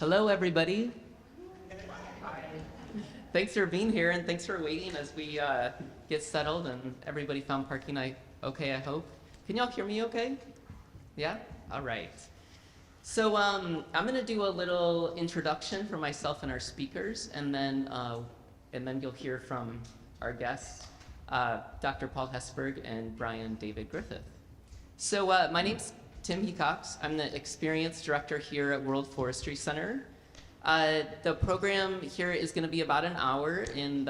Hello, everybody. Thanks for being here, and thanks for waiting as we get settled and everybody found parking okay, I hope. Can y'all hear me okay? Yeah? All right. So I'm going to do a little introduction for myself and our speakers, and then you'll hear from our guests, Dr. Paul Hessburg and Bryan David Griffith. So my name's Tim Hecox. I'm the Experience Director here at World Forestry Center. The program here is going to be about an hour in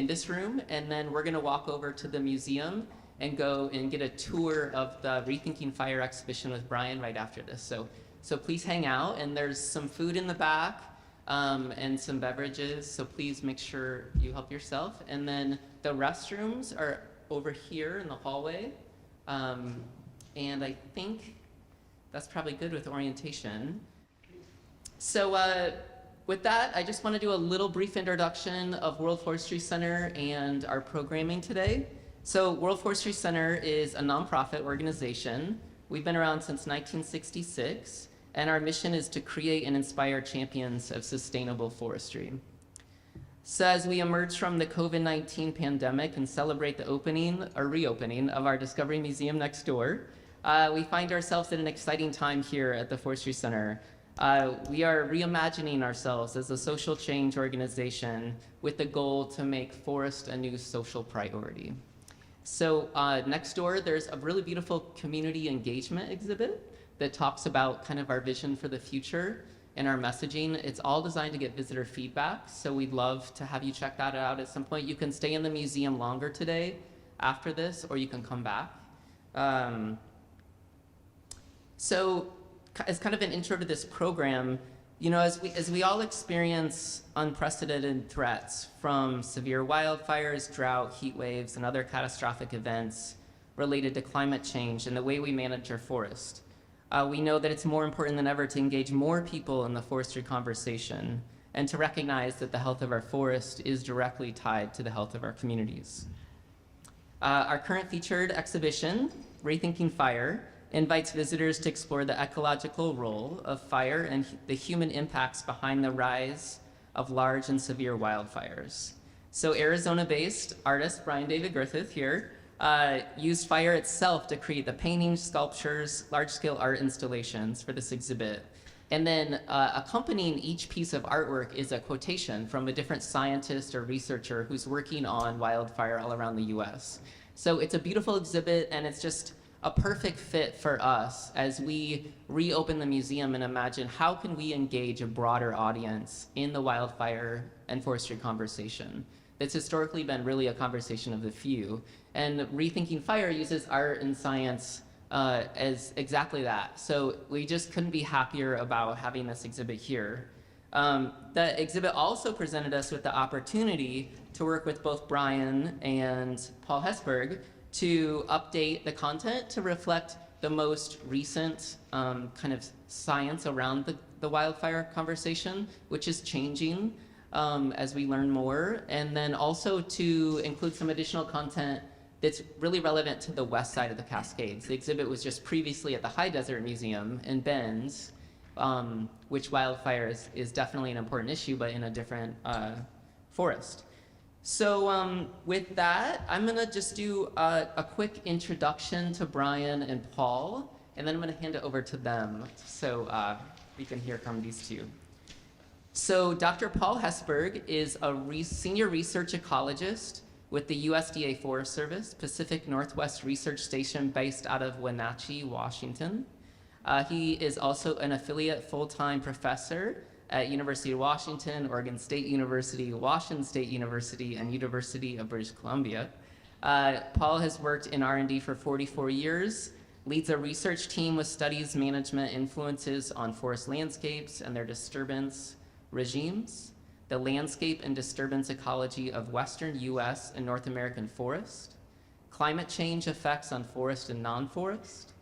this room, and then we're going to walk over to the museum and go and get a tour of the Rethinking Fire exhibition with Bryan right after this. So please hang out, and there's some food in the back and some beverages, so please make sure you help yourself. And then the restrooms are over here in the hallway, and I think that's probably good with orientation. So with that, I just want to do a little brief introduction of World Forestry Center and our programming today. So World Forestry Center is a nonprofit organization. We've been around since 1966, and our mission is to create and inspire champions of sustainable forestry. So as we emerge from the COVID-19 pandemic and celebrate the reopening of our Discovery Museum next door, we find ourselves at an exciting time here at the Forestry Center. We are reimagining ourselves as a social change organization with the goal to make forest a new social priority. So next door, there's a really beautiful community engagement exhibit that talks about kind of our vision for the future and our messaging. It's all designed to get visitor feedback, so we'd love to have you check that out at some point. You can stay in the museum longer today after this, or you can come back. So as kind of an intro to this program, you know, as we all experience unprecedented threats from severe wildfires, drought, heat waves, and other catastrophic events related to climate change and the way we manage our forest, we know that it's more important than ever to engage more people in the forestry conversation and to recognize that the health of our forest is directly tied to the health of our communities. Our current featured exhibition, Rethinking Fire, invites visitors to explore the ecological role of fire and the human impacts behind the rise of large and severe wildfires. So Arizona-based artist Bryan David Griffith here used fire itself to create the paintings, sculptures, large-scale art installations for this exhibit. And then accompanying each piece of artwork is a quotation from a different scientist or researcher who's working on wildfire all around the US. So it's a beautiful exhibit, and it's just a perfect fit for us as we reopen the museum and imagine how can we engage a broader audience in the wildfire and forestry conversation. It's historically been really a conversation of the few, and Rethinking Fire uses art and science as exactly that. So we just couldn't be happier about having this exhibit here. The exhibit also presented us with the opportunity to work with both Bryan and Paul Hessburg to update the content to reflect the most recent kind of science around the wildfire conversation, which is changing as we learn more, and then also to include some additional content that's really relevant to the west side of the Cascades. The exhibit was just previously at the High Desert Museum in Benz, which wildfire is definitely an important issue, but in a different forest. So with that, I'm going to just do a quick introduction to Bryan and Paul, and then I'm going to hand it over to them so we can hear from these two. So Dr. Paul Hessburg is a senior research ecologist with the USDA Forest Service Pacific Northwest Research Station based out of Wenatchee, Washington. He is also an affiliate full-time professor at University of Washington, Oregon State University, Washington State University, and University of British Columbia. Paul has worked in R&D for 44 years, leads a research team with studies management influences on forest landscapes and their disturbance regimes, the landscape and disturbance ecology of Western US and North American forest, climate change effects on forest and non-forest,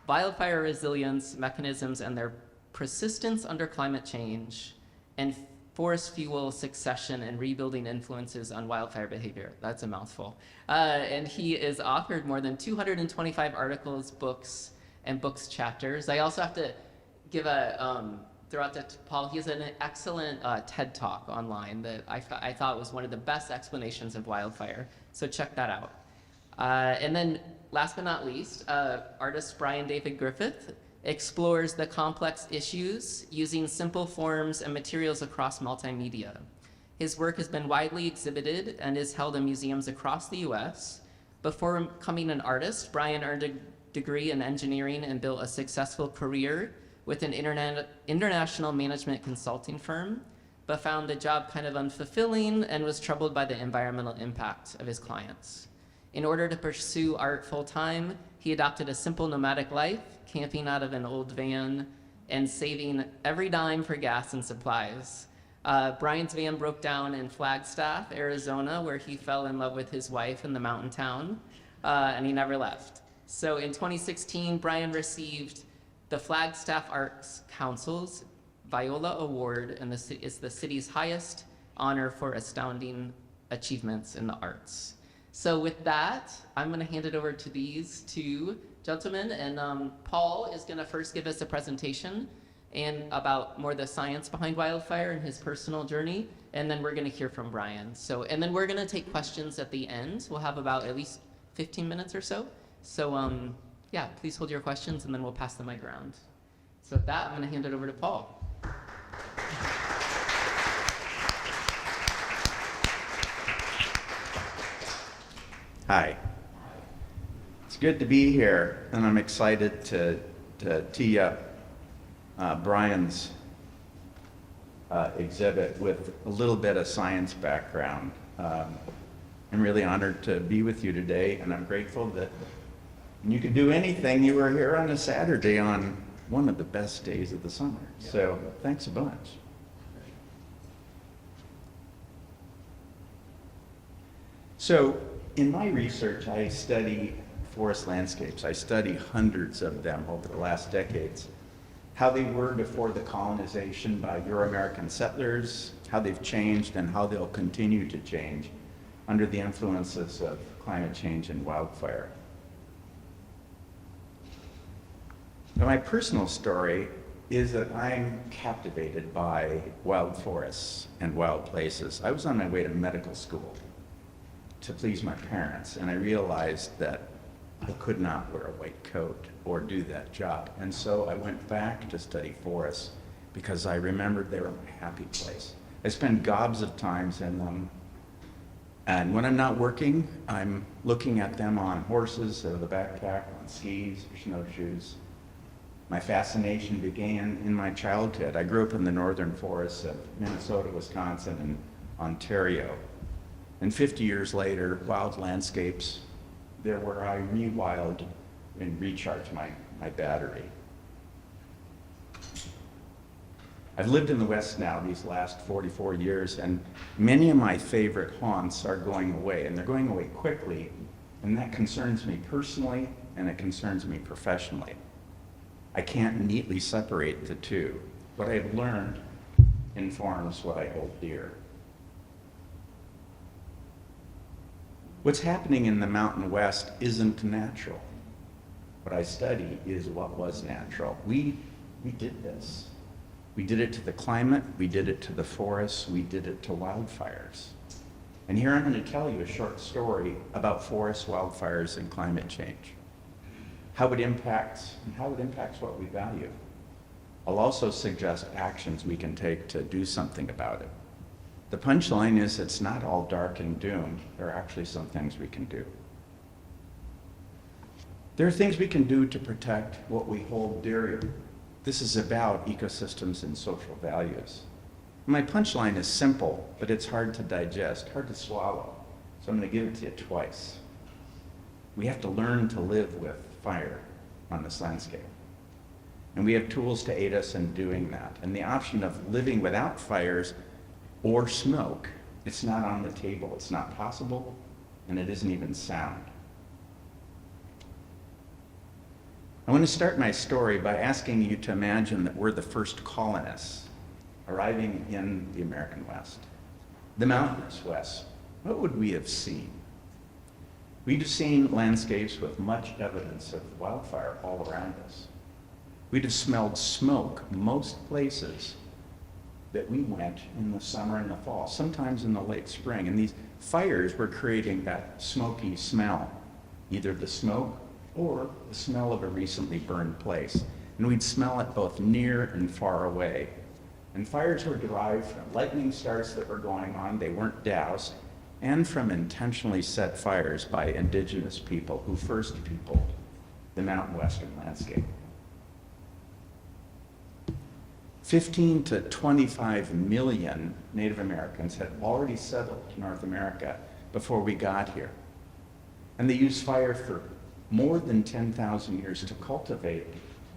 wildfire resilience mechanisms and their persistence under climate change, and forest fuel succession and rebuilding influences on wildfire behavior. That's a mouthful. And he has authored more than 225 articles, books, and books chapters. I also have to give a throughout Paul. He has an excellent TED Talk online that I thought was one of the best explanations of wildfire. So check that out. And then last but not least, artist Bryan David Griffith explores the complex issues using simple forms and materials across multimedia. His work has been widely exhibited and is held in museums across the US. Before becoming an artist, Bryan earned a degree in engineering and built a successful career with an international management consulting firm, but found the job kind of unfulfilling and was troubled by the environmental impact of his clients. In order to pursue art full-time, he adopted a simple nomadic life, camping out of an old van and saving every dime for gas and supplies. Bryan's van broke down in Flagstaff, Arizona, where he fell in love with his wife in the mountain town, and he never left. So in 2016, Bryan received the Flagstaff Arts Council's Viola Award, and is the city's highest honor for astounding achievements in the arts. So with that, I'm going to hand it over to these two gentlemen, and Paul is going to first give us a presentation and about more the science behind wildfire and his personal journey, and then we're going to hear from Bryan. So, and then we're going to take questions at the end. We'll have about at least 15 minutes or so. So, yeah, please hold your questions, and then we'll pass the mic around. So with that, I'm going to hand it over to Paul. Hi. It's good to be here, and I'm excited to tee up Bryan's exhibit with a little bit of science background. I'm really honored to be with you today, and I'm grateful that you could do anything. You were here on a Saturday on one of the best days of the summer. So thanks a bunch. So in my research, I study forest landscapes. I study hundreds of them over the last decades. How they were before the colonization by Euro-American settlers, how they've changed, and how they'll continue to change under the influences of climate change and wildfire. Now, my personal story is that I'm captivated by wild forests and wild places. I was on my way to medical school to please my parents, and I realized that I could not wear a white coat or do that job. And so I went back to study forests because I remembered they were my happy place. I spend gobs of times in them, and when I'm not working, I'm looking at them on horses or the backpack, on skis or snowshoes. My fascination began in my childhood. I grew up in the northern forests of Minnesota, Wisconsin, and Ontario. And 50 years later, wild landscapes, they're where I rewild and recharge my battery. I've lived in the West now these last 44 years, and many of my favorite haunts are going away, and they're going away quickly, and that concerns me personally, and it concerns me professionally. I can't neatly separate the two. What I've learned informs what I hold dear. What's happening in the Mountain West isn't natural. What I study is what was natural. We did this. We did it to the climate, we did it to the forests, we did it to wildfires. And here I'm going to tell you a short story about forest wildfires and climate change. How it impacts what we value. I'll also suggest actions we can take to do something about it. The punchline is it's not all dark and doom. There are actually some things we can do. There are things we can do to protect what we hold dear. This is about ecosystems and social values. My punchline is simple, but it's hard to digest, hard to swallow. So I'm going to give it to you twice. We have to learn to live with fire on this landscape. And we have tools to aid us in doing that. And the option of living without fires or smoke, it's not on the table, it's not possible, and it isn't even sound. I want to start my story by asking you to imagine that we're the first colonists arriving in the American West, the mountainous West. What would we have seen? We'd have seen landscapes with much evidence of wildfire all around us. We'd have smelled smoke most places that we went in the summer and the fall, sometimes in the late spring. And these fires were creating that smoky smell, either the smoke or the smell of a recently burned place. And we'd smell it both near and far away. And fires were derived from lightning starts that were going on, they weren't doused, and from intentionally set fires by indigenous people who first peopled the mountain western landscape. 15 to 25 million Native Americans had already settled North America before we got here. And they used fire for more than 10,000 years to cultivate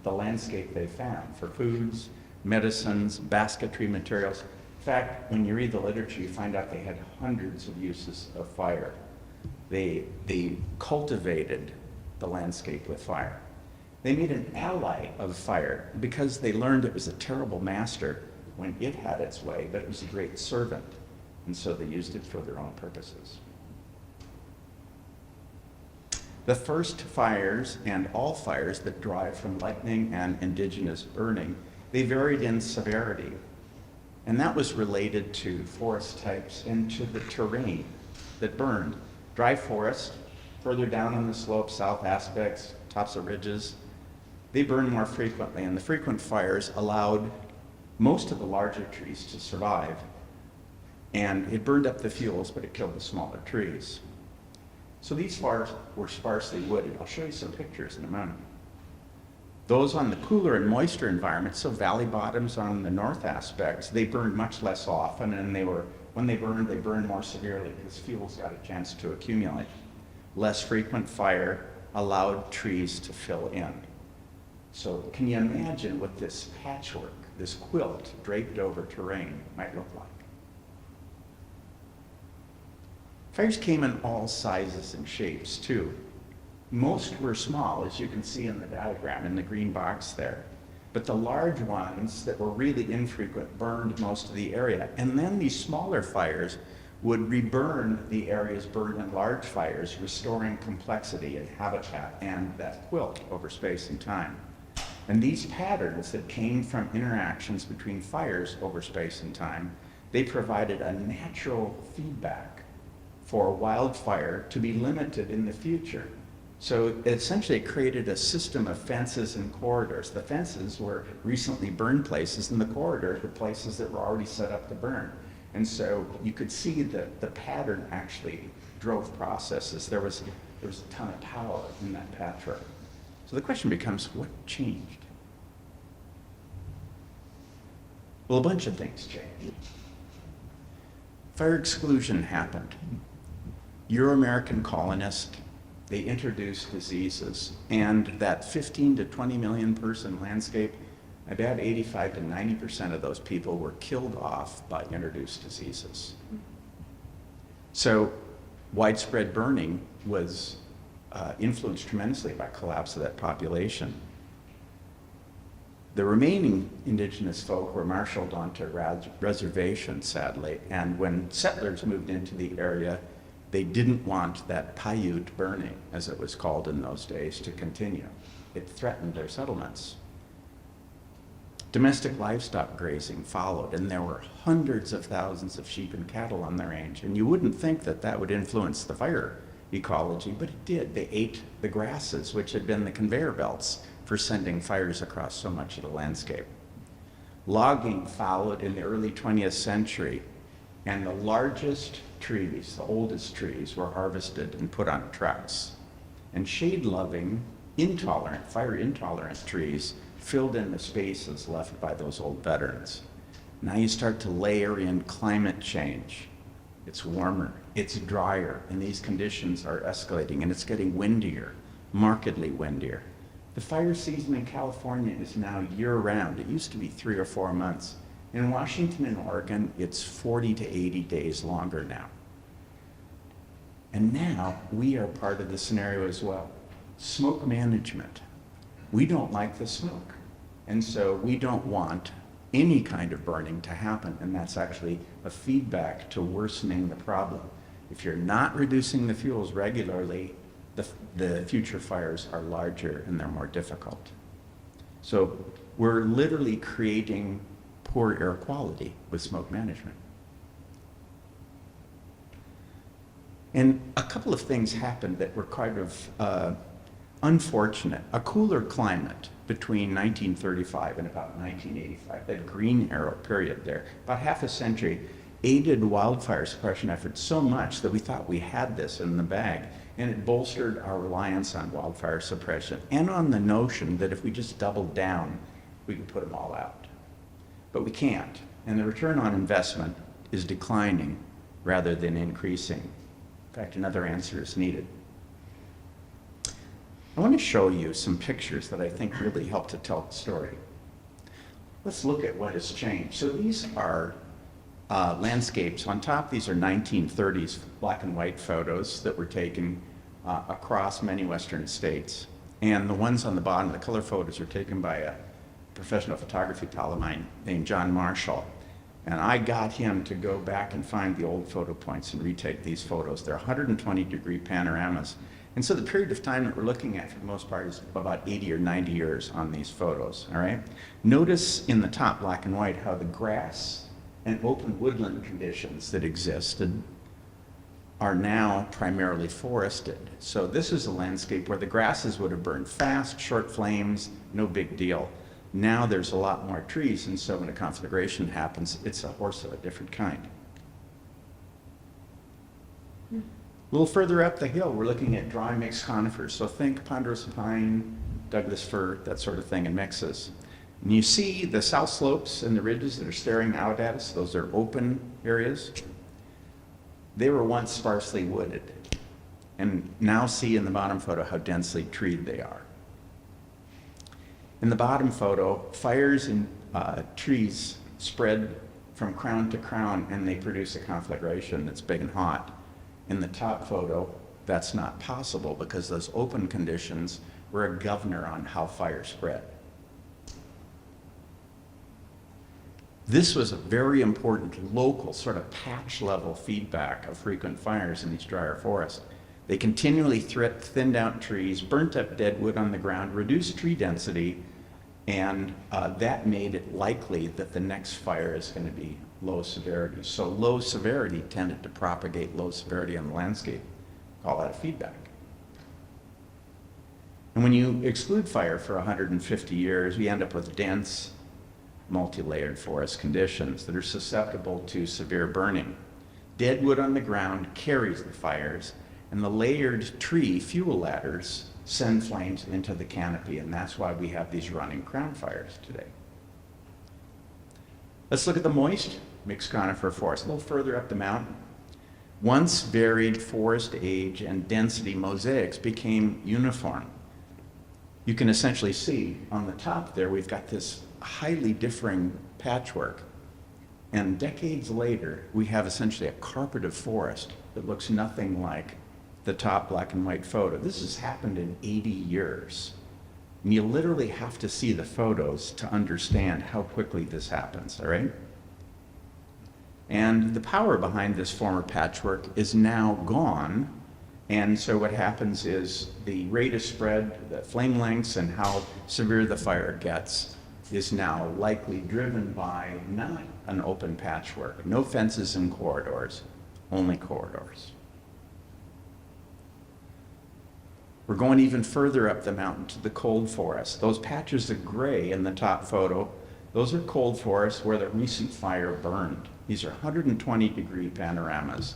the landscape they found for foods, medicines, basketry materials. In fact, when you read the literature, you find out they had hundreds of uses of fire. They cultivated the landscape with fire. They made an ally of fire because they learned it was a terrible master when it had its way, but it was a great servant. And so they used it for their own purposes. The first fires, and all fires that derive from lightning and indigenous burning, they varied in severity. And that was related to forest types and to the terrain that burned. Dry forest, further down on the slope, south aspects, tops of ridges, they burned more frequently, and the frequent fires allowed most of the larger trees to survive. And it burned up the fuels, but it killed the smaller trees. So these fires were sparsely wooded. I'll show you some pictures in a moment. Those on the cooler and moister environments, so valley bottoms on the north aspects, they burned much less often, and when they burned more severely because fuels got a chance to accumulate. Less frequent fire allowed trees to fill in. So can you imagine what this patchwork, this quilt draped over terrain might look like? Fires came in all sizes and shapes too. Most were small, as you can see in the diagram, in the green box there. But the large ones that were really infrequent burned most of the area. And then these smaller fires would reburn the areas burned in large fires, restoring complexity and habitat and that quilt over space and time. And these patterns that came from interactions between fires over space and time, they provided a natural feedback for wildfire to be limited in the future. So it essentially created a system of fences and corridors. The fences were recently burned places, and the corridors were places that were already set up to burn. And so you could see that the pattern actually drove processes. There was a ton of power in that patchwork. So the question becomes, what changed? Well, a bunch of things changed. Fire exclusion happened. Euro-American colonists, they introduced diseases, and that 15 to 20 million person landscape, about 85 to 90% of those people were killed off by introduced diseases. So widespread burning was influenced tremendously by collapse of that population. The remaining indigenous folk were marshaled onto reservations, sadly, and when settlers moved into the area, they didn't want that Paiute burning, as it was called in those days, to continue. It threatened their settlements. Domestic livestock grazing followed, and there were hundreds of thousands of sheep and cattle on the range, and you wouldn't think that that would influence the fire ecology, but it did. They ate the grasses, which had been the conveyor belts for sending fires across so much of the landscape. Logging followed in the early 20th century, and the largest trees, the oldest trees, were harvested and put on trucks. And shade-loving, intolerant, fire-intolerant trees filled in the spaces left by those old veterans. Now you start to layer in climate change. It's warmer, it's drier, and these conditions are escalating, and it's getting windier, markedly windier. The fire season in California is now year-round. It used to be 3 or 4 months. In Washington and Oregon, it's 40 to 80 days longer now. And now we are part of the scenario as well. Smoke management. We don't like the smoke. And so we don't want any kind of burning to happen. And that's actually a feedback to worsening the problem. If you're not reducing the fuels regularly, the future fires are larger and they're more difficult. So we're literally creating poor air quality with smoke management. And a couple of things happened that were kind of unfortunate. A cooler climate between 1935 and about 1985, that green arrow period there, about half a century, aided wildfire suppression efforts so much that we thought we had this in the bag. And it bolstered our reliance on wildfire suppression and on the notion that if we just doubled down, we could put them all out. But we can't. And the return on investment is declining rather than increasing. In fact, another answer is needed. I want to show you some pictures that I think really help to tell the story. Let's look at what has changed. So these are landscapes. On top, these are 1930s black and white photos that were taken across many western states. And the ones on the bottom, the color photos, are taken by a professional photography pal of mine named John Marshall. And I got him to go back and find the old photo points and retake these photos. They're 120-degree panoramas. And so the period of time that we're looking at, for the most part, is about 80 or 90 years on these photos, all right? Notice in the top, black and white, how the grass and open woodland conditions that existed are now primarily forested. So this is a landscape where the grasses would have burned fast, short flames, no big deal. Now there's a lot more trees, and so when a conflagration happens, it's a horse of a different kind. A little further up the hill, we're looking at dry mixed conifers. So think ponderosa pine, Douglas fir, that sort of thing in mixes. And you see the south slopes and the ridges that are staring out at us, those are open areas. They were once sparsely wooded. And now see in the bottom photo how densely treed they are. In the bottom photo, fires in trees spread from crown to crown and they produce a conflagration that's big and hot. In the top photo, that's not possible because those open conditions were a governor on how fire spread. This was a very important local sort of patch level feedback of frequent fires in these drier forests. They continually thinned out trees, burnt up dead wood on the ground, reduced tree density, and that made it likely that the next fire is going to be low severity. So low severity tended to propagate low severity on the landscape. Call that a feedback. And when you exclude fire for 150 years, we end up with dense, multi-layered forest conditions that are susceptible to severe burning. Dead wood on the ground carries the fires, and the layered tree fuel ladders send flames into the canopy, and that's why we have these running crown fires today. Let's look at the moist mixed conifer forest, a little further up the mountain. Once varied forest age and density mosaics became uniform. You can essentially see on the top there, we've got this highly differing patchwork. And decades later, we have essentially a carpet of forest that looks nothing like the top black and white photo. This has happened in 80 years. And you literally have to see the photos to understand how quickly this happens, all right? And the power behind this former patchwork is now gone. And so what happens is the rate of spread, the flame lengths, and how severe the fire gets is now likely driven by not an open patchwork, no fences and corridors, only corridors. We're going even further up the mountain to the cold forest. Those patches of gray in the top photo, those are cold forests where the recent fire burned. These are 120-degree panoramas.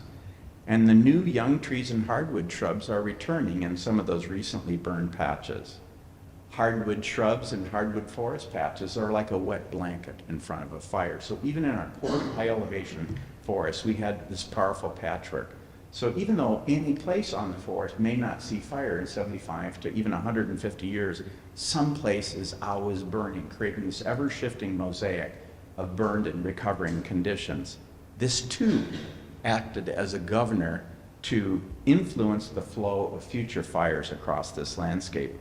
And the new young trees and hardwood shrubs are returning in some of those recently burned patches. Hardwood shrubs and hardwood forest patches are like a wet blanket in front of a fire. So even in our core high elevation forests, we had this powerful patchwork. So even though any place on the forest may not see fire in 75 to even 150 years, some place is always burning, creating this ever-shifting mosaic of burned and recovering conditions. This too acted as a governor to influence the flow of future fires across this landscape,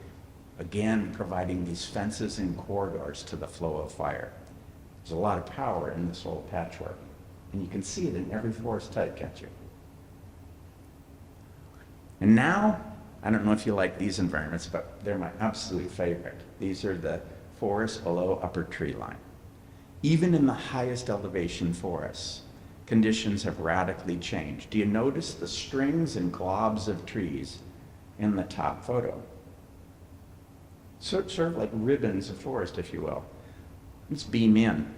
again providing these fences and corridors to the flow of fire. There's a lot of power in this old patchwork, and you can see it in every forest type, can't you? And now, I don't know if you like these environments, but they're my absolute favorite. These are the forest below upper tree line. Even in the highest elevation forests, conditions have radically changed. Do you notice the strings and globs of trees in the top photo? Sort of like ribbons of forest, if you will. Let's beam in.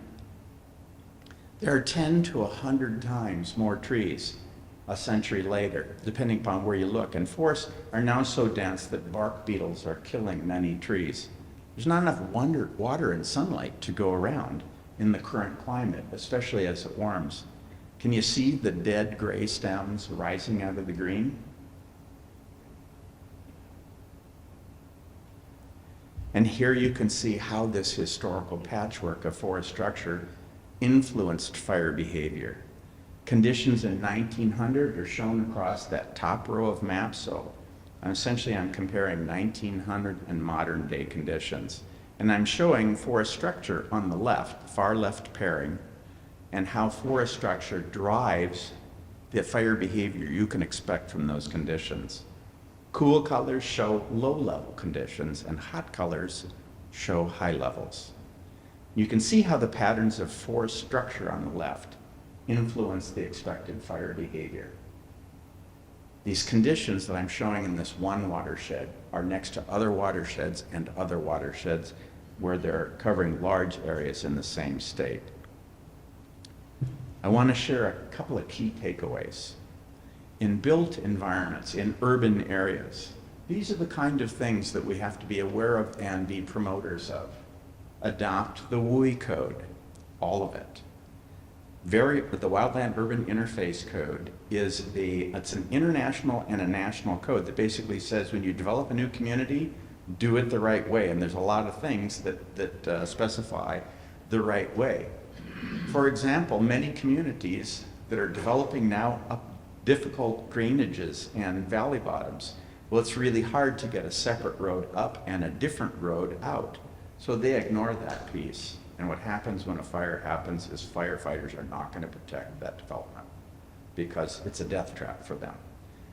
There are 10 to 100 times more trees a century later, depending upon where you look. And forests are now so dense that bark beetles are killing many trees. There's not enough water and sunlight to go around in the current climate, especially as it warms. Can you see the dead gray stems rising out of the green? And here you can see how this historical patchwork of forest structure influenced fire behavior. Conditions in 1900 are shown across that top row of maps, so essentially I'm comparing 1900 and modern day conditions. And I'm showing forest structure on the left, far left pairing, and how forest structure drives the fire behavior you can expect from those conditions. Cool colors show low-level conditions, and hot colors show high levels. You can see how the patterns of forest structure on the left influence the expected fire behavior. These conditions that I'm showing in this one watershed are next to other watersheds and other watersheds where they're covering large areas in the same state. I want to share a couple of key takeaways. In built environments, in urban areas, these are the kind of things that we have to be aware of and be promoters of. Adopt the WUI code, all of it. The Wildland Urban Interface Code it's an international and a national code that basically says when you develop a new community, do it the right way. And there's a lot of things that specify the right way. For example, many communities that are developing now up difficult drainages and valley bottoms, well, it's really hard to get a separate road up and a different road out. So they ignore that piece. And what happens when a fire happens is firefighters are not going to protect that development because it's a death trap for them.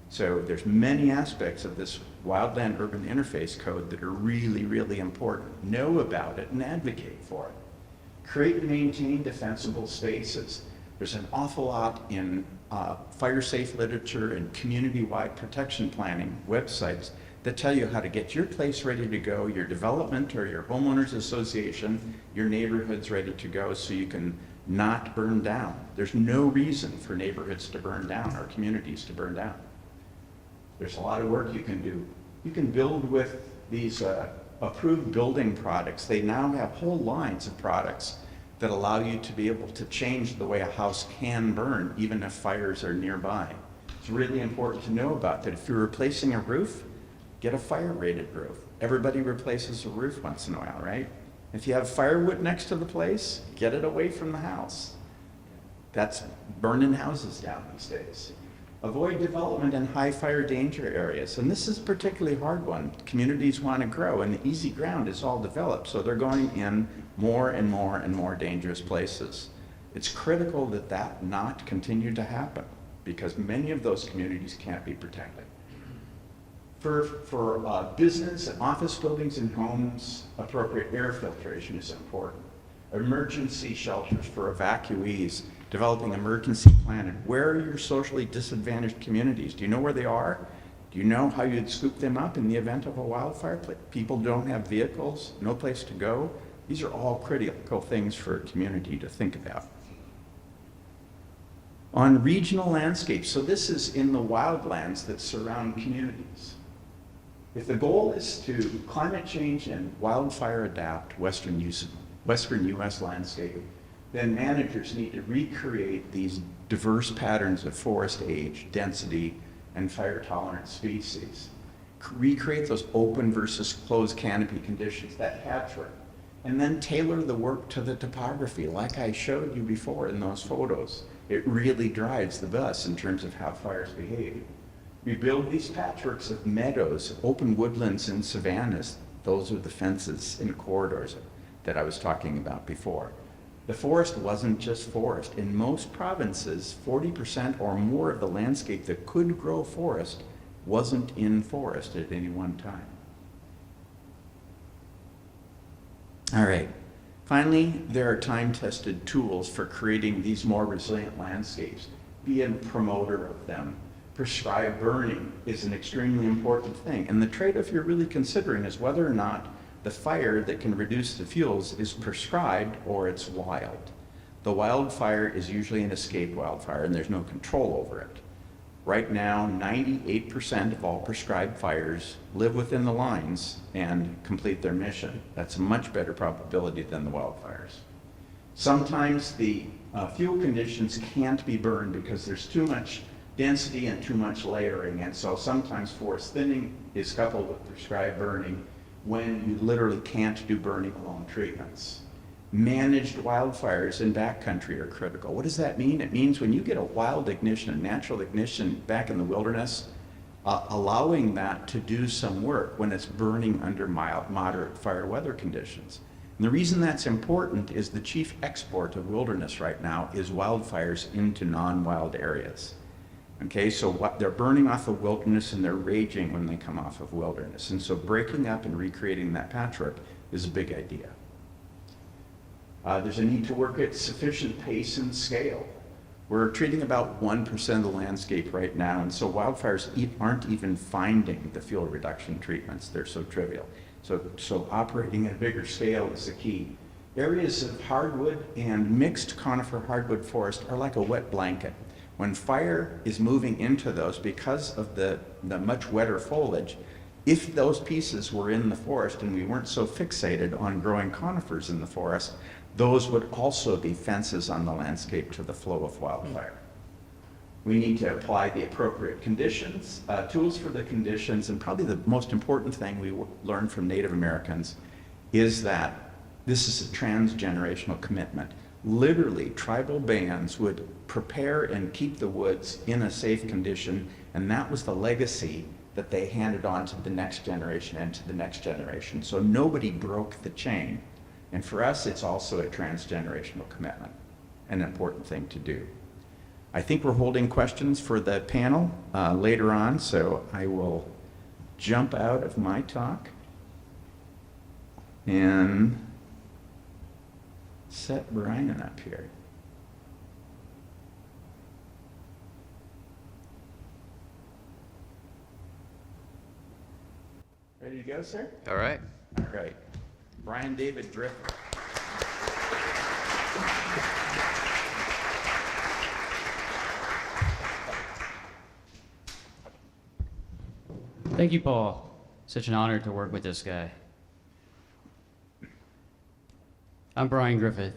So there's many aspects of this Wildland Urban Interface Code that are really, really important. Know about it and advocate for it. Create and maintain defensible spaces. There's an awful lot in fire-safe literature and community-wide protection planning websites that tell you how to get your place ready to go, your development or your homeowners association, your neighborhood's ready to go so you can not burn down. There's no reason for neighborhoods to burn down or communities to burn down. There's a lot of work you can do. You can build with these approved building products. They now have whole lines of products that allow you to be able to change the way a house can burn, even if fires are nearby. It's really important to know about that. If you're replacing a roof, get a fire-rated roof. Everybody replaces a roof once in a while, right? If you have firewood next to the place, get it away from the house. That's burning houses down these days. Avoid development in high fire danger areas. And this is a particularly hard one. Communities want to grow and the easy ground is all developed. So they're going in more and more and more dangerous places. It's critical that that not continue to happen because many of those communities can't be protected. For business and office buildings and homes, appropriate air filtration is important. Emergency shelters for evacuees, developing emergency planning. Where are your socially disadvantaged communities? Do you know where they are? Do you know how you'd scoop them up in the event of a wildfire? People don't have vehicles, no place to go. These are all critical things for a community to think about. On regional landscapes, so this is in the wildlands that surround communities. If the goal is to climate change and wildfire adapt Western U.S. landscape, then managers need to recreate these diverse patterns of forest age, density, and fire-tolerant species. Recreate those open versus closed canopy conditions, that patchwork, and then tailor the work to the topography, like I showed you before in those photos. It really drives the bus in terms of how fires behave. We build these patchworks of meadows, open woodlands, and savannas. Those are the fences and corridors that I was talking about before. The forest wasn't just forest. In most provinces, 40% or more of the landscape that could grow forest wasn't in forest at any one time. All right. Finally, there are time-tested tools for creating these more resilient landscapes. Be a promoter of them. Prescribed burning is an extremely important thing. And the trade-off you're really considering is whether or not the fire that can reduce the fuels is prescribed or it's wild. The wildfire is usually an escaped wildfire and there's no control over it. Right now, 98% of all prescribed fires live within the lines and complete their mission. That's a much better probability than the wildfires. Sometimes the fuel conditions can't be burned because there's too much density and too much layering, and so sometimes forest thinning is coupled with prescribed burning when you literally can't do burning alone treatments. Managed wildfires in backcountry are critical. What does that mean? It means when you get a wild ignition, a natural ignition back in the wilderness, allowing that to do some work when it's burning under mild, moderate fire weather conditions. And the reason that's important is the chief export of wilderness right now is wildfires into non-wild areas. Okay, so what they're burning off of wilderness and they're raging when they come off of wilderness. And so breaking up and recreating that patchwork is a big idea. There's a need to work at sufficient pace and scale. We're treating about 1% of the landscape right now, and so wildfires aren't even finding the fuel reduction treatments. They're so trivial. So operating at a bigger scale is the key. Areas of hardwood and mixed conifer hardwood forest are like a wet blanket. When fire is moving into those, because of the much wetter foliage, if those pieces were in the forest and we weren't so fixated on growing conifers in the forest, those would also be fences on the landscape to the flow of wildfire. We need to apply the appropriate conditions, tools for the conditions, and probably the most important thing we learned from Native Americans is that this is a transgenerational commitment. Literally, tribal bands would prepare and keep the woods in a safe condition, and that was the legacy that they handed on to the next generation and to the next generation. So nobody broke the chain. And for us, it's also a transgenerational commitment, an important thing to do. I think we're holding questions for the panel later on, so I will jump out of my talk and set Bryan up here. Ready to go, sir? All right. All right. Bryan David Griffith. Thank you, Paul. Such an honor to work with this guy. I'm Bryan Griffith.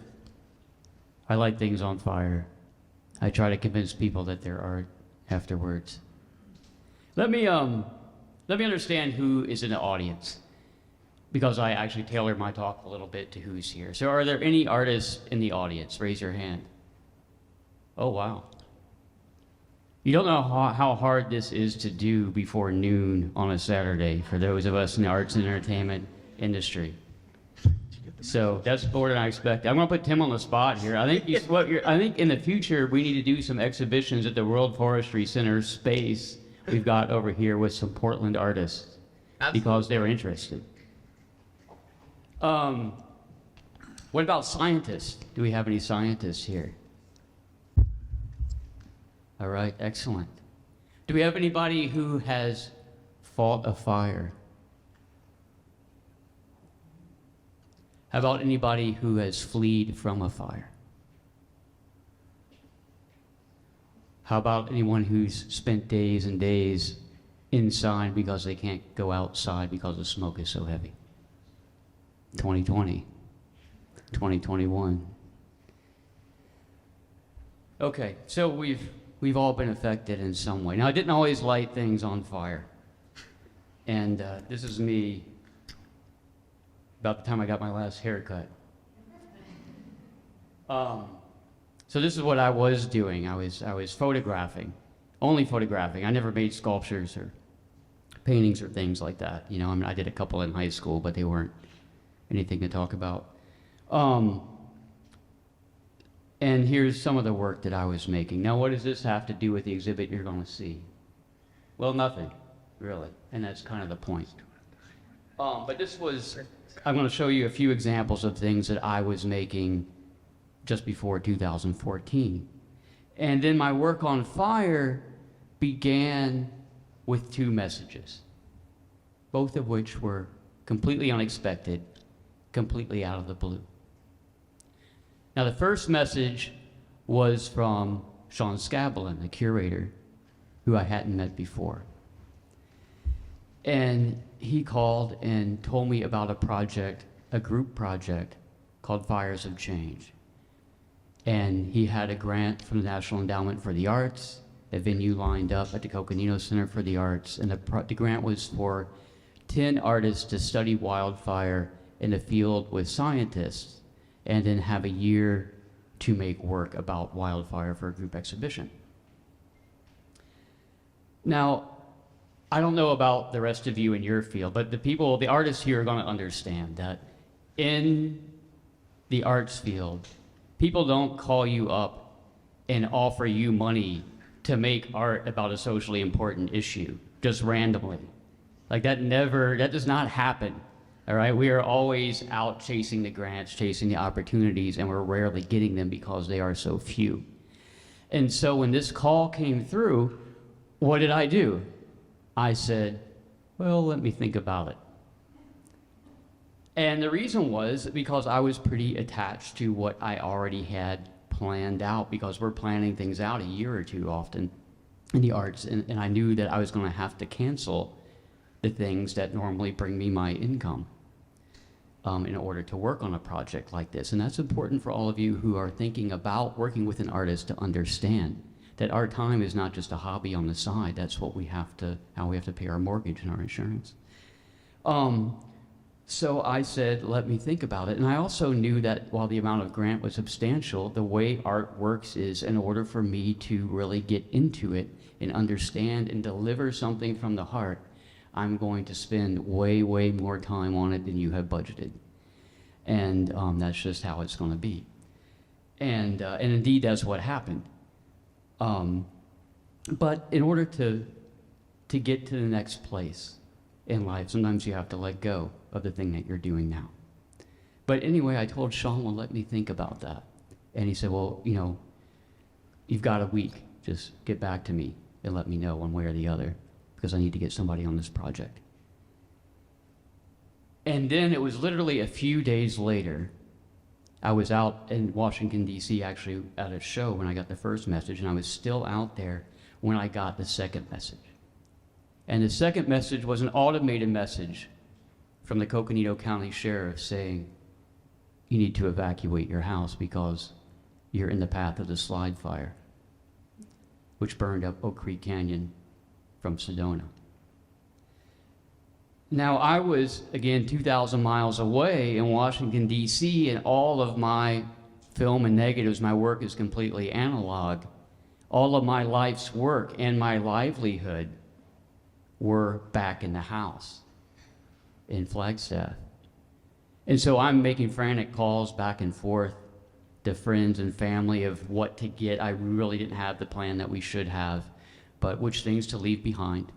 I light things on fire. I try to convince people that there are afterwards. Let me understand who is in the audience, because I actually tailor my talk a little bit to who's here. So are there any artists in the audience? Raise your hand. Oh, wow. You don't know how hard this is to do before noon on a Saturday for those of us in the arts and entertainment industry. So that's more than I expected. I'm going to put Tim on the spot here. I think in the future we need to do some exhibitions at the World Forestry Center space we've got over here with some Portland artists. Absolutely. Because they're interested. What about scientists? Do we have any scientists here? All right, excellent. Do we have anybody who has fought a fire? How about anybody who has fled from a fire? How about anyone who's spent days and days inside because they can't go outside because the smoke is so heavy? 2020, 2021. Okay, so we've all been affected in some way. Now, I didn't always light things on fire. And this is me about the time I got my last haircut. So this is what I was doing. I was photographing, only photographing. I never made sculptures or paintings or things like that. You know, I mean, I did a couple in high school, but they weren't anything to talk about. And here's some of the work that I was making. Now, what does this have to do with the exhibit you're going to see? Well, nothing, really. And that's kind of the point. But I'm going to show you a few examples of things that I was making just before 2014. And then my work on fire began with 2 messages, both of which were completely unexpected, completely out of the blue. Now, the first message was from Sean Scabelin, the curator, who I hadn't met before. And he called and told me about a project, a group project called Fires of Change. And he had a grant from the National Endowment for the Arts, a venue lined up at the Coconino Center for the Arts, and the grant was for 10 artists to study wildfire in the field with scientists, and then have a year to make work about wildfire for a group exhibition. Now, I don't know about the rest of you in your field, but the artists here are going to understand that in the arts field, people don't call you up and offer you money to make art about a socially important issue just randomly. Like that does not happen. All right, we are always out chasing the grants, chasing the opportunities, and we're rarely getting them because they are so few. And so when this call came through, what did I do? I said, well, let me think about it. And the reason was because I was pretty attached to what I already had planned out, because we're planning things out a year or two often in the arts, and I knew that I was going to have to cancel the things that normally bring me my income in order to work on a project like this. And that's important for all of you who are thinking about working with an artist to understand that our time is not just a hobby on the side. That's how we have to pay our mortgage and our insurance. So I said, let me think about it. And I also knew that while the amount of grant was substantial, the way art works is, in order for me to really get into it and understand and deliver something from the heart, I'm going to spend way, way more time on it than you have budgeted. And that's just how it's going to be. And indeed, that's what happened. But in order to get to the next place in life, sometimes you have to let go of the thing that you're doing now. But anyway, I told Sean, well, let me think about that. And he said, well, you've got a week. Just get back to me and let me know one way or the other, because I need to get somebody on this project. And then it was literally a few days later, I was out in Washington, D.C., actually at a show when I got the first message, and I was still out there when I got the second message. And the second message was an automated message from the Coconino County Sheriff saying, you need to evacuate your house because you're in the path of the slide fire, which burned up Oak Creek Canyon from Sedona. Now, I was, again, 2,000 miles away in Washington, D.C., and all of my film and negatives, my work is completely analog. All of my life's work and my livelihood were back in the house in Flagstaff. And so I'm making frantic calls back and forth to friends and family of what to get. I really didn't have the plan that we should have, but which things to leave behind,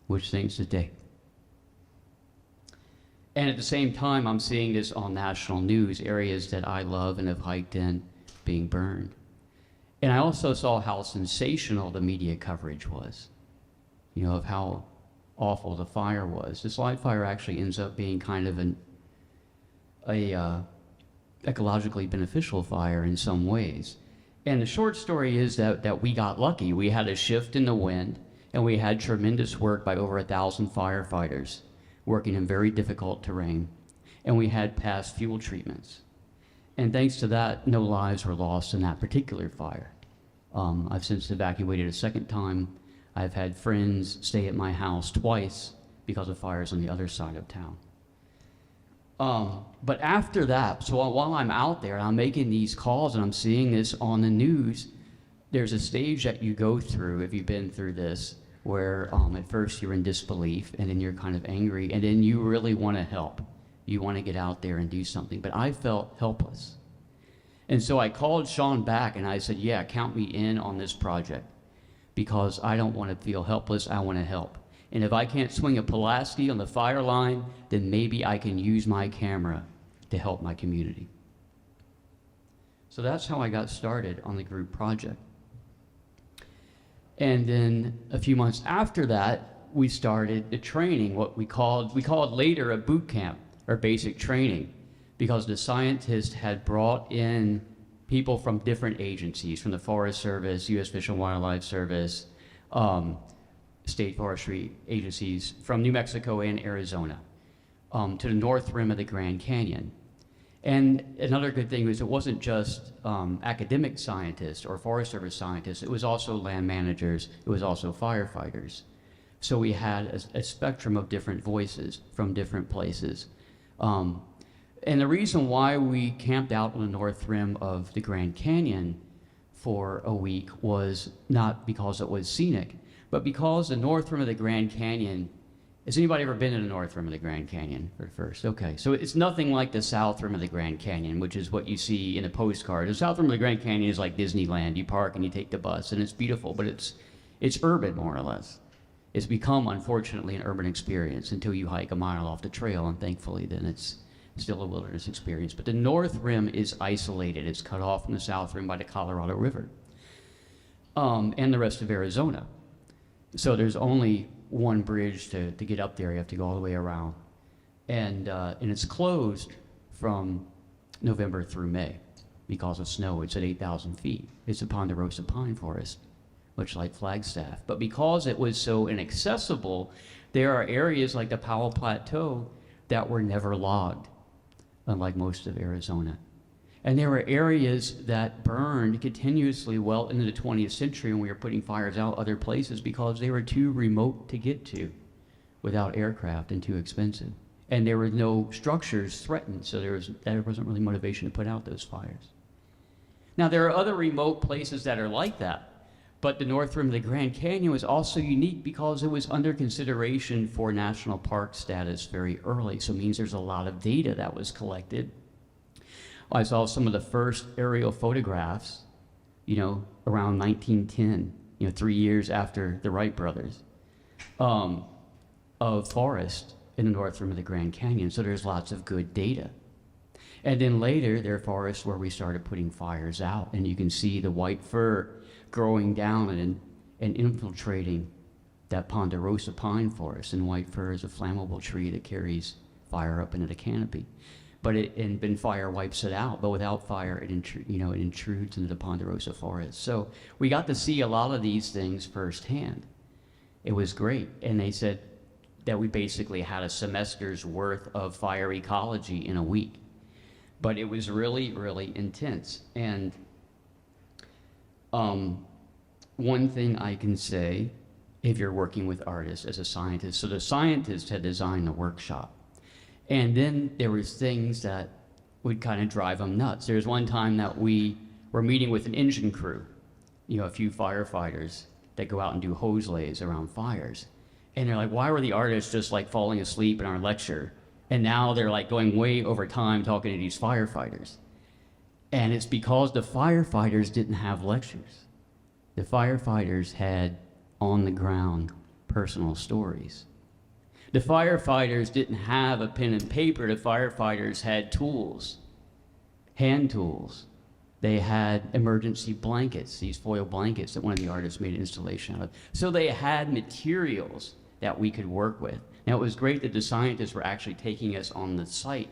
which things to take. And at the same time, I'm seeing this on national news, areas that I love and have hiked in being burned. And I also saw how sensational the media coverage was, of how awful the fire was. The slide fire actually ends up being kind of a ecologically beneficial fire in some ways. And the short story is that we got lucky. We had a shift in the wind, and we had tremendous work by over 1,000 firefighters working in very difficult terrain, and we had past fuel treatments. And thanks to that, no lives were lost in that particular fire. I've since evacuated a second time. I've had friends stay at my house twice because of fires on the other side of town. But after that, so while I'm out there and I'm making these calls and I'm seeing this on the news, there's a stage that you go through, if you've been through this, where at first you're in disbelief and then you're kind of angry and then you really want to help. You want to get out there and do something. But I felt helpless. And so I called Sean back and I said, yeah, count me in on this project because I don't want to feel helpless. I want to help. And if I can't swing a Pulaski on the fire line, then maybe I can use my camera to help my community. So that's how I got started on the group project. And then a few months after that, we started the training, what we called later a boot camp, or basic training, because the scientists had brought in people from different agencies, from the Forest Service, U.S. Fish and Wildlife Service, state forestry agencies from New Mexico and Arizona, to the north rim of the Grand Canyon. And another good thing was it wasn't just academic scientists or Forest Service scientists, it was also land managers, it was also firefighters. So we had a spectrum of different voices from different places. And the reason why we camped out on the north rim of the Grand Canyon for a week was not because it was scenic, but because the north rim of the Grand Canyon, has anybody ever been in the north rim of the Grand Canyon first? Okay, so it's nothing like the south rim of the Grand Canyon, which is what you see in a postcard. The south rim of the Grand Canyon is like Disneyland. You park and you take the bus, and it's beautiful, but it's urban, more or less. It's become, unfortunately, an urban experience until you hike a mile off the trail, and thankfully then it's still a wilderness experience. But the north rim is isolated. It's cut off from the south rim by the Colorado River and the rest of Arizona. So there's only one bridge to get up there. You have to go all the way around. And it's closed from November through May because of snow. It's at 8,000 feet. It's a ponderosa pine forest, much like Flagstaff. But because it was so inaccessible, there are areas like the Powell Plateau that were never logged, unlike most of Arizona. And there were areas that burned continuously well into the 20th century, and we were putting fires out other places because they were too remote to get to without aircraft and too expensive. And there were no structures threatened, so there wasn't really motivation to put out those fires. Now, there are other remote places that are like that, but the north rim of the Grand Canyon was also unique because it was under consideration for national park status very early, so it means there's a lot of data that was collected. I saw some of the first aerial photographs, around 1910, 3 years after the Wright brothers, of forest in the north rim of the Grand Canyon, so there's lots of good data. And then later, there are forests where we started putting fires out, and you can see the white fir growing down and infiltrating that ponderosa pine forest, and white fir is a flammable tree that carries fire up into the canopy. But then fire wipes it out. But without fire, it intrudes into the ponderosa forest. So we got to see a lot of these things firsthand. It was great. And they said that we basically had a semester's worth of fire ecology in a week. But it was really, really intense. And one thing I can say, if you're working with artists as a scientist, so the scientists had designed the workshop. And then there was things that would kind of drive them nuts. There was one time that we were meeting with an engine crew, a few firefighters that go out and do hose lays around fires. And they're like, why were the artists just like falling asleep in our lecture? And now they're like going way over time talking to these firefighters. And it's because the firefighters didn't have lectures. The firefighters had on the ground personal stories. The firefighters didn't have a pen and paper. The firefighters had tools, hand tools. They had emergency blankets, these foil blankets that one of the artists made an installation out of. So they had materials that we could work with. Now, it was great that the scientists were actually taking us on the site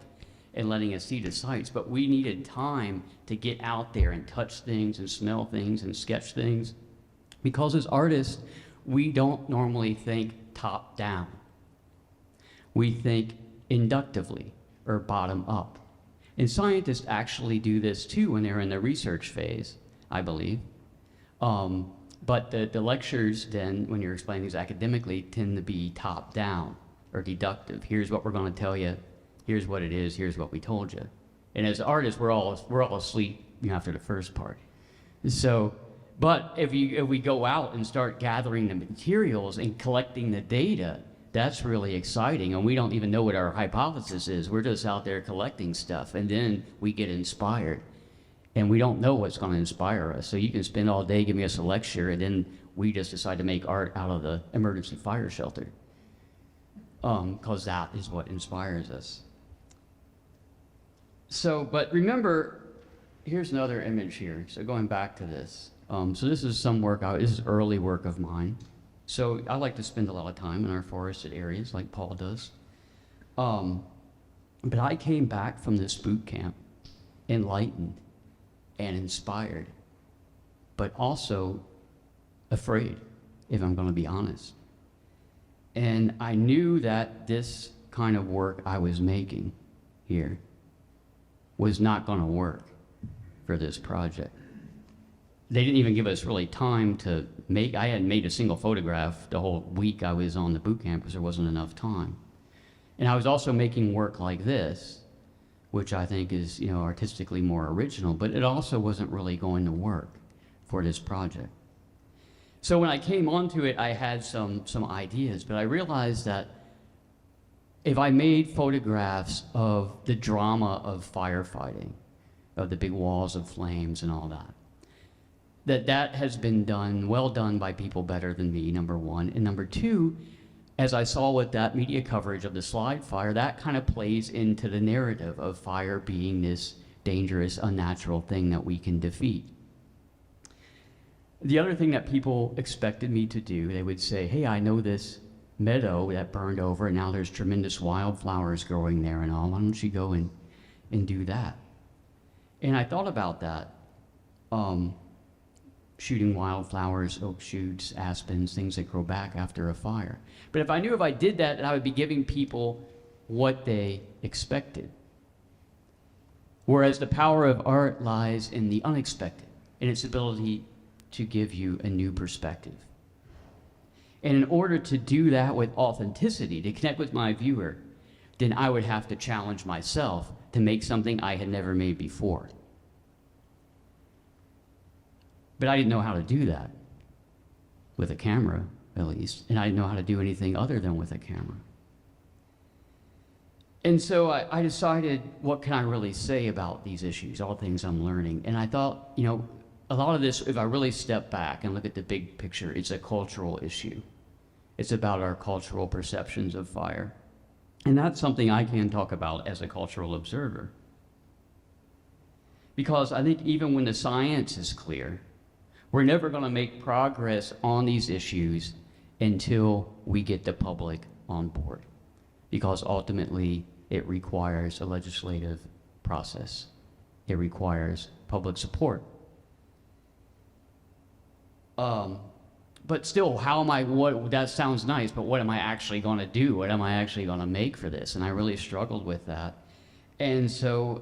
and letting us see the sites, but we needed time to get out there and touch things and smell things and sketch things. Because as artists, we don't normally think top down. We think inductively or bottom up. And scientists actually do this too when they're in the research phase, I believe. But the lectures then, when you're explaining these academically, tend to be top down or deductive. Here's what we're going to tell you. Here's what it is. Here's what we told you. And as artists, we're all asleep after the first part. So, but if we go out and start gathering the materials and collecting the data, that's really exciting, and we don't even know what our hypothesis is. We're just out there collecting stuff, and then we get inspired. And we don't know what's going to inspire us. So you can spend all day giving us a lecture, and then we just decide to make art out of the emergency fire shelter. because that is what inspires us. So, but remember, here's another image here. So going back to this. So this is some work, this is early work of mine. So I like to spend a lot of time in our forested areas like Paul does. But I came back from this boot camp enlightened and inspired, but also afraid, if I'm going to be honest. And I knew that this kind of work I was making here was not going to work for this project. They didn't even give us really time to make, I hadn't made a single photograph the whole week I was on the boot camp because there wasn't enough time. And I was also making work like this, which I think is, artistically more original, but it also wasn't really going to work for this project. So when I came onto it, I had some ideas, but I realized that if I made photographs of the drama of firefighting, of the big walls of flames and all that, that has been well done by people better than me, number one. And number two, as I saw with that media coverage of the slide fire, that kind of plays into the narrative of fire being this dangerous, unnatural thing that we can defeat. The other thing that people expected me to do, they would say, hey, I know this meadow that burned over and now there's tremendous wildflowers growing there and all. Why don't you go and do that? And I thought about that. Shooting wildflowers, oak shoots, aspens, things that grow back after a fire. But if I knew if I did that, I would be giving people what they expected. Whereas the power of art lies in the unexpected, in its ability to give you a new perspective. And in order to do that with authenticity, to connect with my viewer, then I would have to challenge myself to make something I had never made before. But I didn't know how to do that, with a camera at least, and I didn't know how to do anything other than with a camera. And so I decided, what can I really say about these issues, all things I'm learning? And I thought, a lot of this, if I really step back and look at the big picture, it's a cultural issue. It's about our cultural perceptions of fire. And that's something I can talk about as a cultural observer. Because I think even when the science is clear, we're never going to make progress on these issues until we get the public on board, because ultimately it requires a legislative process. It requires public support. But still, that sounds nice, but what am I actually going to do? What am I actually going to make for this? And I really struggled with that. And so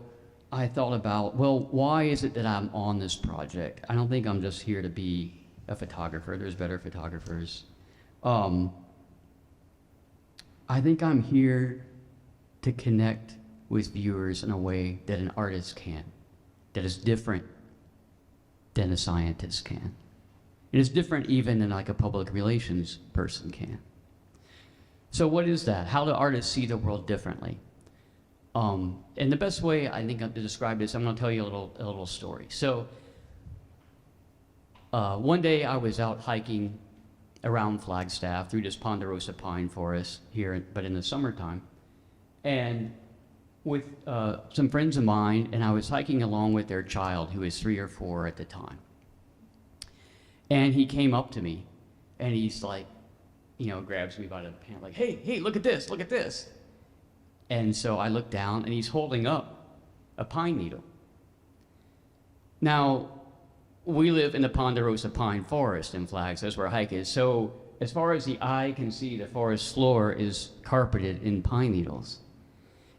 I thought about, well, why is it that I'm on this project? I don't think I'm just here to be a photographer. There's better photographers. I think I'm here to connect with viewers in a way that an artist can, that is different than a scientist can. It is different even than like a public relations person can. So what is that? How do artists see the world differently? And the best way I think to describe this, I'm going to tell you a little story. So one day I was out hiking around Flagstaff through this ponderosa pine forest here, but in the summertime, and with some friends of mine, and I was hiking along with their child who was 3 or 4 at the time. And he came up to me and he's like, grabs me by the pant, like, hey, look at this, look at this. And so I looked down and he's holding up a pine needle. Now, we live in the ponderosa pine forest in Flags, that's where a hike is. So as far as the eye can see, the forest floor is carpeted in pine needles.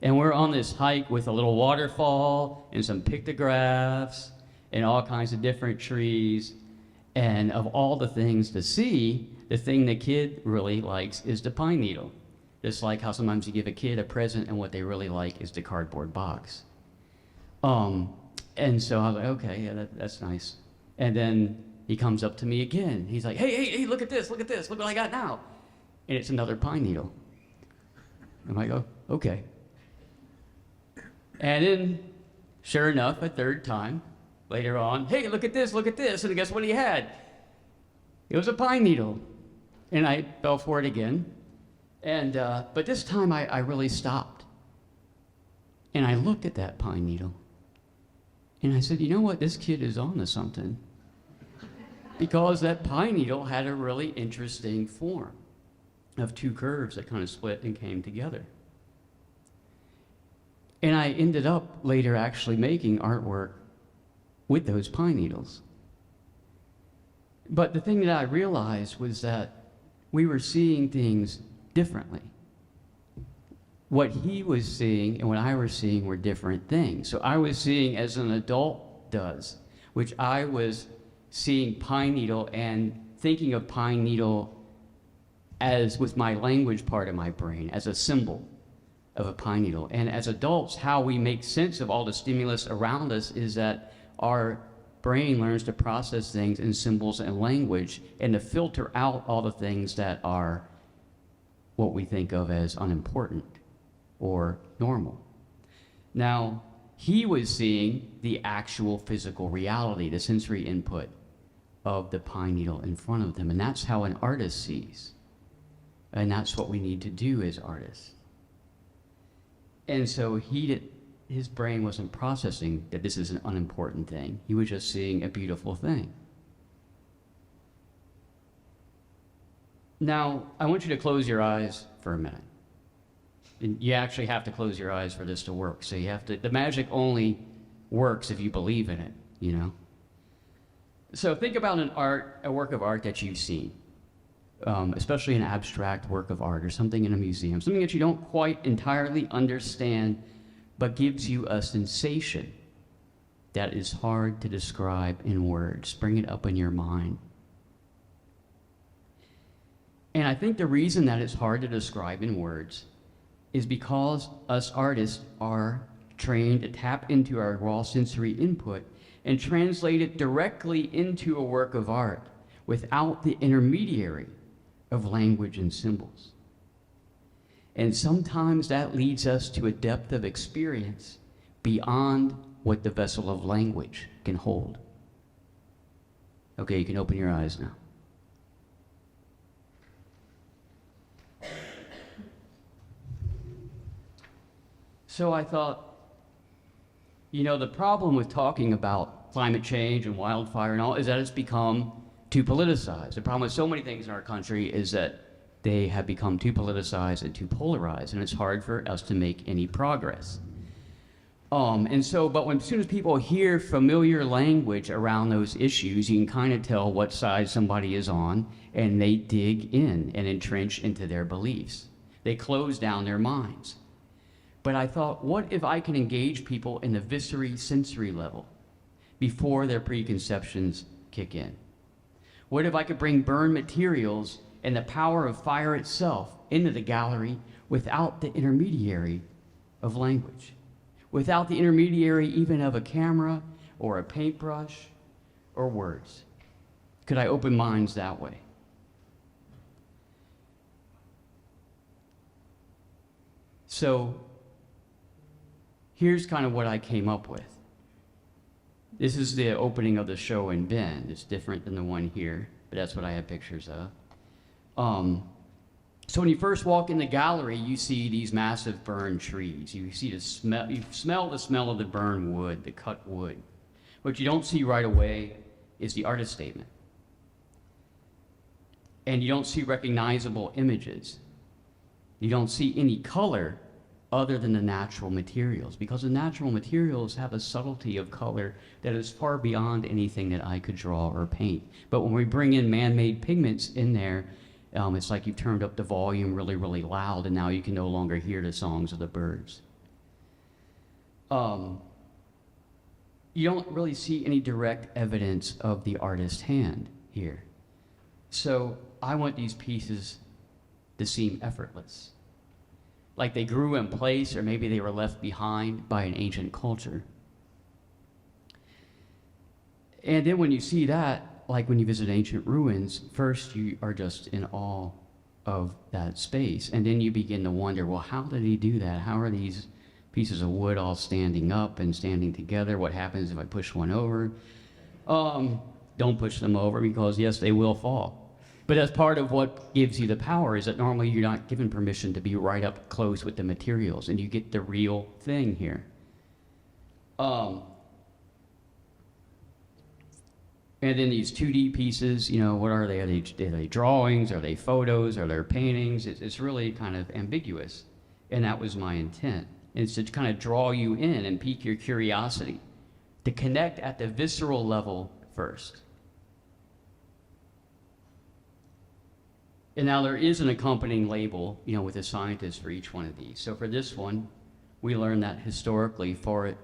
And we're on this hike with a little waterfall and some pictographs and all kinds of different trees. And of all the things to see, the thing the kid really likes is the pine needle. Just like how sometimes you give a kid a present and what they really like is the cardboard box. And so I was like, okay, yeah, that's nice. And then he comes up to me again. He's like, hey, look at this, look what I got now. And it's another pine needle. I'm like, oh, okay. And then, sure enough, a third time, later on, hey, look at this, and guess what he had? It was a pine needle. And I fell for it again. And, but this time I really stopped. And I looked at that pine needle. And I said, you know what, this kid is on to something. Because that pine needle had a really interesting form of two curves that kind of split and came together. And I ended up later actually making artwork with those pine needles. But the thing that I realized was that we were seeing things differently. What he was seeing and what I was seeing were different things. So I was seeing as an adult does, which I was seeing pine needle and thinking of pine needle as with my language part of my brain, as a symbol of a pine needle. And as adults, how we make sense of all the stimulus around us is that our brain learns to process things in symbols and language and to filter out all the things that are what we think of as unimportant or normal. Now, he was seeing the actual physical reality, the sensory input of the pine needle in front of them, and that's how an artist sees. And that's what we need to do as artists. And so his brain wasn't processing that this is an unimportant thing. He was just seeing a beautiful thing. Now, I want you to close your eyes for a minute. And you actually have to close your eyes for this to work. So you have to, the magic only works if you believe in it, you know? So think about a work of art that you've seen, especially an abstract work of art or something in a museum, something that you don't quite entirely understand, but gives you a sensation that is hard to describe in words. Bring it up in your mind. And I think the reason that it's hard to describe in words is because us artists are trained to tap into our raw sensory input and translate it directly into a work of art without the intermediary of language and symbols. And sometimes that leads us to a depth of experience beyond what the vessel of language can hold. Okay, you can open your eyes now. So I thought, you know, the problem with talking about climate change and wildfire and all is that it's become too politicized. The problem with so many things in our country is that they have become too politicized and too polarized, and it's hard for us to make any progress. But as soon as people hear familiar language around those issues, you can kind of tell what side somebody is on, and they dig in and entrench into their beliefs. They close down their minds. But I thought, what if I can engage people in the viscery sensory level before their preconceptions kick in? What if I could bring burn materials and the power of fire itself into the gallery without the intermediary of language, without the intermediary even of a camera or a paintbrush or words? Could I open minds that way? So here's kind of what I came up with. This is the opening of the show in Bend. It's different than the one here, but that's what I have pictures of. So when you first walk in the gallery, you see these massive burned trees. You see the smell, you smell the smell of the burned wood, the cut wood. What you don't see right away is the artist statement. And you don't see recognizable images. You don't see any color other than the natural materials, because the natural materials have a subtlety of color that is far beyond anything that I could draw or paint. But when we bring in man-made pigments in there, it's like you've turned up the volume really, really loud, and now you can no longer hear the songs of the birds. You don't really see any direct evidence of the artist's hand here. So I want these pieces to seem effortless, like they grew in place, or maybe they were left behind by an ancient culture. And then when you see that, like when you visit ancient ruins, first you are just in awe of that space, and then you begin to wonder, well, how did he do that? How are these pieces of wood all standing up and standing together? What happens if I push one over? Don't push them over, because yes, they will fall. But that's part of what gives you the power, is that normally you're not given permission to be right up close with the materials, and you get the real thing here. And then these 2D pieces, you know, what are they? Are they drawings? Are they photos? Are they paintings? It's really kind of ambiguous. And that was my intent. It's to kind of draw you in and pique your curiosity, to connect at the visceral level first. And now there is an accompanying label, you know, with a scientist for each one of these. So for this one, we learned that historically, fires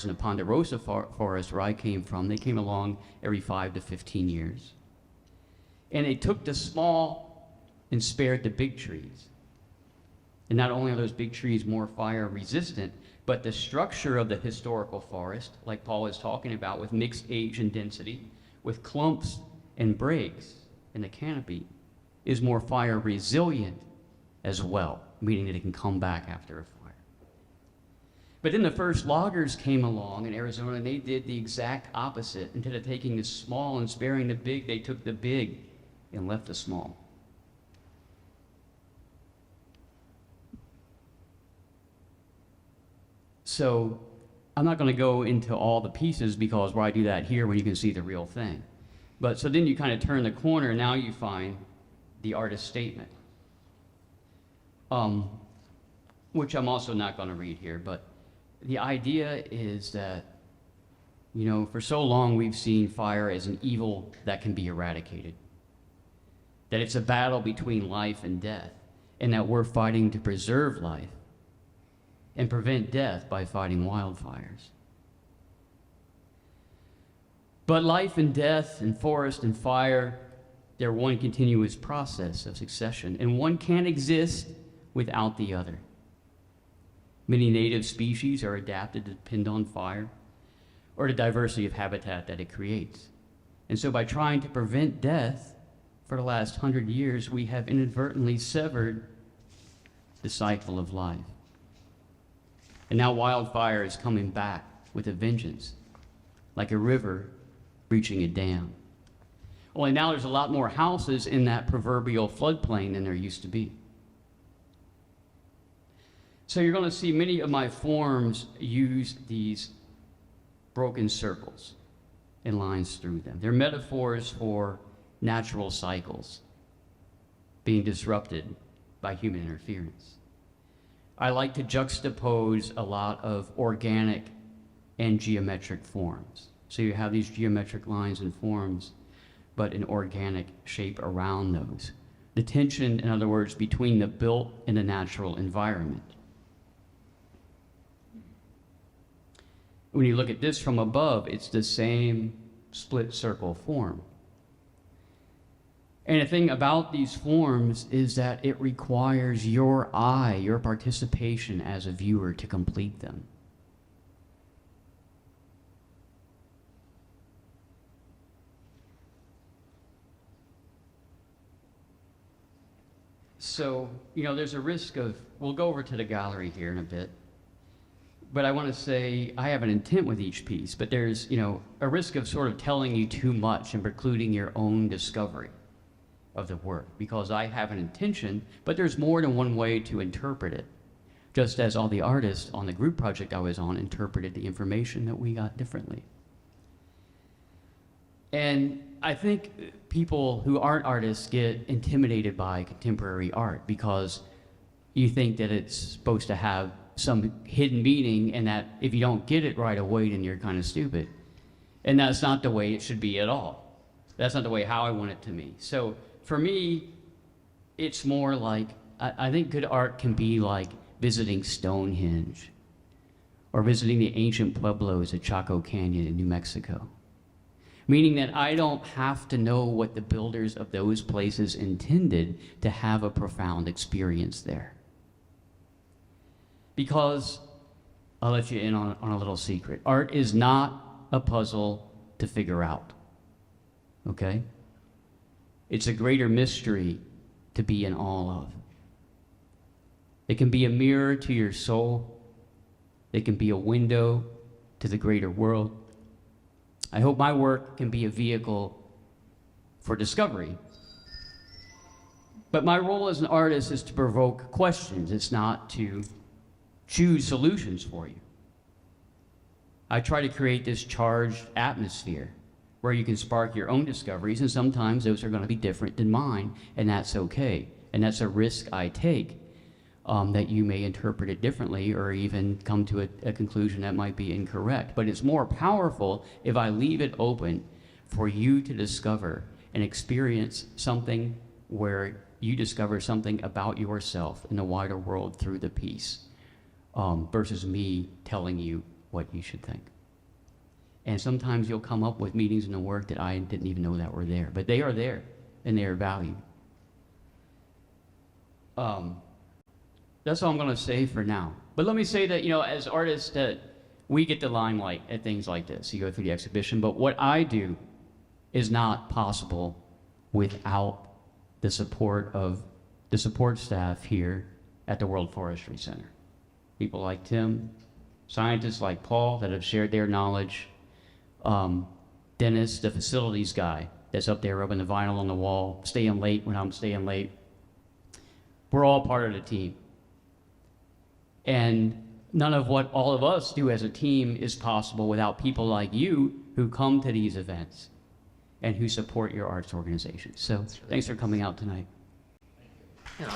in the Ponderosa forest, where I came from, they came along every 5 to 15 years. And they took the small and spared the big trees. And not only are those big trees more fire resistant, but the structure of the historical forest, like Paul is talking about, with mixed age and density, with clumps and breaks in the canopy, is more fire resilient as well, meaning that it can come back after a fire. But then the first loggers came along in Arizona, and they did the exact opposite. Instead of taking the small and sparing the big, they took the big and left the small. So I'm not going to go into all the pieces, because why do that here when you can see the real thing? But so then you kind of turn the corner, and now you find the artist's statement, which I'm also not going to read here, but the idea is that, you know, for so long we've seen fire as an evil that can be eradicated, that it's a battle between life and death, and that we're fighting to preserve life and prevent death by fighting wildfires. But life and death and forest and fire, they're one continuous process of succession, and one can't exist without the other. Many native species are adapted to depend on fire or the diversity of habitat that it creates. And so by trying to prevent death for the last 100 years, we have inadvertently severed the cycle of life. And now wildfire is coming back with a vengeance, like a river reaching a dam. Only now there's a lot more houses in that proverbial floodplain than there used to be. So you're going to see many of my forms use these broken circles and lines through them. They're metaphors for natural cycles being disrupted by human interference. I like to juxtapose a lot of organic and geometric forms. So you have these geometric lines and forms, but an organic shape around those. The tension, in other words, between the built and the natural environment. When you look at this from above, it's the same split circle form. And the thing about these forms is that it requires your eye, your participation as a viewer to complete them. So, you know, there's a risk of, we'll go over to the gallery here in a bit, but I want to say I have an intent with each piece, but there's, you know, a risk of sort of telling you too much and precluding your own discovery of the work, because I have an intention, but there's more than one way to interpret it, just as all the artists on the group project I was on interpreted the information that we got differently. And I think people who aren't artists get intimidated by contemporary art because you think that it's supposed to have some hidden meaning, and that if you don't get it right away, then you're kind of stupid. And that's not the way it should be at all. That's not the way how I want it to be. So for me, it's more like, I think good art can be like visiting Stonehenge or visiting the ancient pueblos at Chaco Canyon in New Mexico. Meaning that I don't have to know what the builders of those places intended to have a profound experience there. Because, I'll let you in on a little secret. Art is not a puzzle to figure out, okay? It's a greater mystery to be in awe of. It can be a mirror to your soul. It can be a window to the greater world. I hope my work can be a vehicle for discovery But my role as an artist is to provoke questions. It's not to choose solutions for you. I try to create this charged atmosphere where you can spark your own discoveries, and sometimes those are going to be different than mine, and that's okay. And that's a risk I take, that you may interpret it differently or even come to a conclusion that might be incorrect. But it's more powerful if I leave it open for you to discover and experience something where you discover something about yourself in the wider world through the piece, versus me telling you what you should think. And sometimes you'll come up with meanings in the work that I didn't even know that were there, but they are there and they are valued. That's all I'm going to say for now. But let me say that, you know, as artists, that we get the limelight at things like this. You go through the exhibition, but what I do is not possible without the support of the support staff here at the World Forestry Center. People like Tim, scientists like Paul that have shared their knowledge, Dennis, the facilities guy that's up there rubbing the vinyl on the wall, staying late when I'm staying late. We're all part of the team. And none of what all of us do as a team is possible without people like you who come to these events and who support your arts organization. So thanks for coming out tonight. You know,